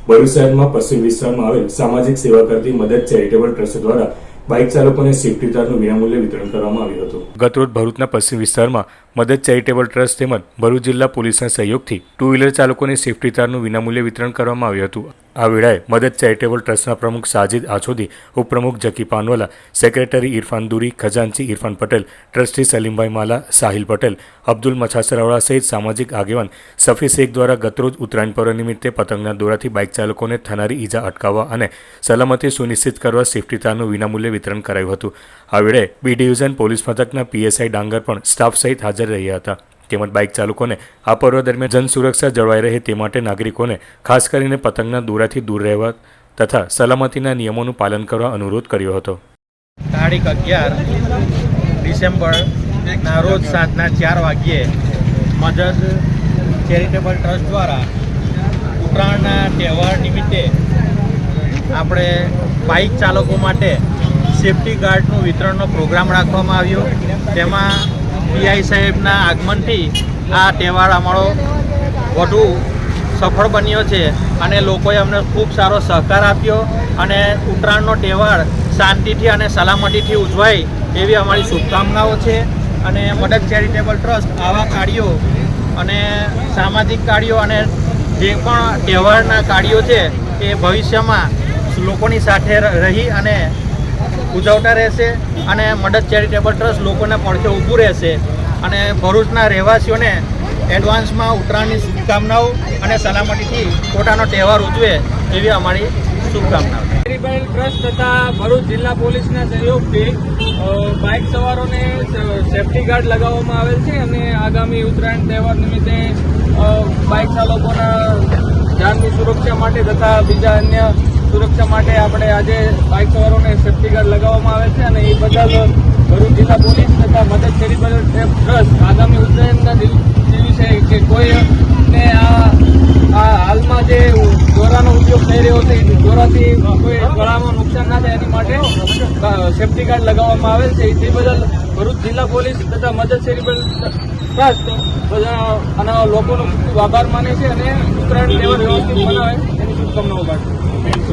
ભરૂચ શહેરમાં પશ્ચિમ વિસ્તારમાં આવેલ સામાજિક સેવા કરતી મદદ ચેરિટેબલ ટ્રસ્ટ દ્વારા બાઇક ચાલકોને સેફટી તારનું વિનામૂલ્યે વિતરણ કરવામાં આવ્યું હતું। ગતરોજ ભરૂચના પશ્ચિમ વિસ્તારમાં મદદ ચેરિટેબલ ટ્રસ્ટ તેમજ ભરૂચ જિલ્લા પોલીસના સહયોગથી ટુ વ્હીલર ચાલકોને સેફટી તારનું વિનામૂલ્યે વિતરણ કરવામાં આવ્યું હતું। આ વેળાએ મદદ ચેરિટેબલ ટ્રસ્ટના પ્રમુખ સાજિદ આછોદી, ઉપપ્રમુખ જકી પાનવાલા, સેક્રેટરી ઇરફાન દુરી, ખજાનચી ઇરફાન પટેલ, ટ્રસ્ટી સલીમભાઈ માલા, સાહિલ પટેલ, અબ્દુલ મછાસરાવાળા સહિત સામાજિક આગેવાન સફી શેખ દ્વારા ગતરોજ ઉત્તરાયણ પર્વ નિમિત્તે પતંગના દોરાથી બાઇક ચાલકોને થનારી ઈજા અટકાવવા અને સલામતી સુનિશ્ચિત કરવા સેફટી તારનું વિનામૂલ્યે વિતરણ કરાયું હતું। આ વેળાએ બી ડિવિઝન પોલીસ મથકના પીએસઆઈ ડાંગર પણ સ્ટાફ સહિત હાજર રહ્યા હતા। તેમજ બાઇક ચાલકોને આ પર્વ દરમિયાન જન સુરક્ષા જળવાઈ રહે તે માટે નાગરિકોને ખાસ કરીને પતંગના દોરાથી દૂર રહેવા તથા સલામતીના નિયમોનું પાલન કરવા અનુરોધ કર્યો હતો। તારીખ 11 ડિસેમ્બરના રોજ સાંજના 4 વાગ્યે મદદ ચેરિટેબલ ટ્રસ્ટ દ્વારા ઉત્તરાયણના તહેવાર નિમિત્તે આપણે બાઇક ચાલકો માટે સેફટી ગાર્ડનું વિતરણનો પ્રોગ્રામ રાખવામાં આવ્યો। તેમાં પીઆઈ સાહેબના આગમનથી આ તહેવાર અમારો વધુ સફળ બન્યો છે અને લોકોએ અમને ખૂબ સારો સહકાર આપ્યો અને ઉત્તરાયણનો તહેવાર શાંતિથી અને સલામતીથી ઉજવાય એવી અમારી શુભકામનાઓ છે। અને મદદ ચેરિટેબલ ટ્રસ્ટ આવા કાર્યો અને સામાજિક કાર્યો અને જે પણ તહેવારના કાર્યો છે એ ભવિષ્યમાં લોકોની સાથે રહી અને ઉજવતા રહેશે અને મદદ ચેરિટેબલ ટ્રસ્ટ લોકોના પડખે ઊભું રહેશે અને ભરૂચના રહેવાસીઓને એડવાન્સમાં ઉત્તરાયણની શુભકામનાઓ અને સલામતીથી પોતાનો તહેવાર ઉજવે એવી અમારી શુભકામનાઓ। ચેરિટેબલ ટ્રસ્ટ તથા ભરૂચ જિલ્લા પોલીસના સહયોગથી બાઇક સવારોને સેફટી ગાર્ડ લગાવવામાં આવેલ છે અને આગામી ઉત્તરાયણ તહેવાર નિમિત્તે બાઇક ચાલકોના જાનની સુરક્ષા માટે તથા બીજા અન્ય સુરક્ષા માટે આપણે આજે બાઇક સવારોને સેફટી ગાર્ડ લગાવવામાં આવે છે અને એ બદલ ભરૂચ જિલ્લા પોલીસ તથા મદદ ચેરિટેબલ ટ્રસ્ટ આગામી ઉત્તરાયણના દિવસે કે કોઈને આ હાલમાં જે દોરાનો ઉપયોગ થઈ રહ્યો છે એ દોરાથી કોઈ ગળામાં નુકસાન ના થાય એની માટે સેફટી ગાર્ડ લગાવવામાં આવેલ છે। તે બદલ ભરૂચ જિલ્લા પોલીસ તથા મદદ ચેરિટેબલ ટ્રસ્ટ બધા અને લોકોનો ખૂબ આભાર માને છે અને ઉત્તરાયણ તહેવાર વ્યવસ્થિત બનાવે એની શુભકામનાઓ પાઠવે છે।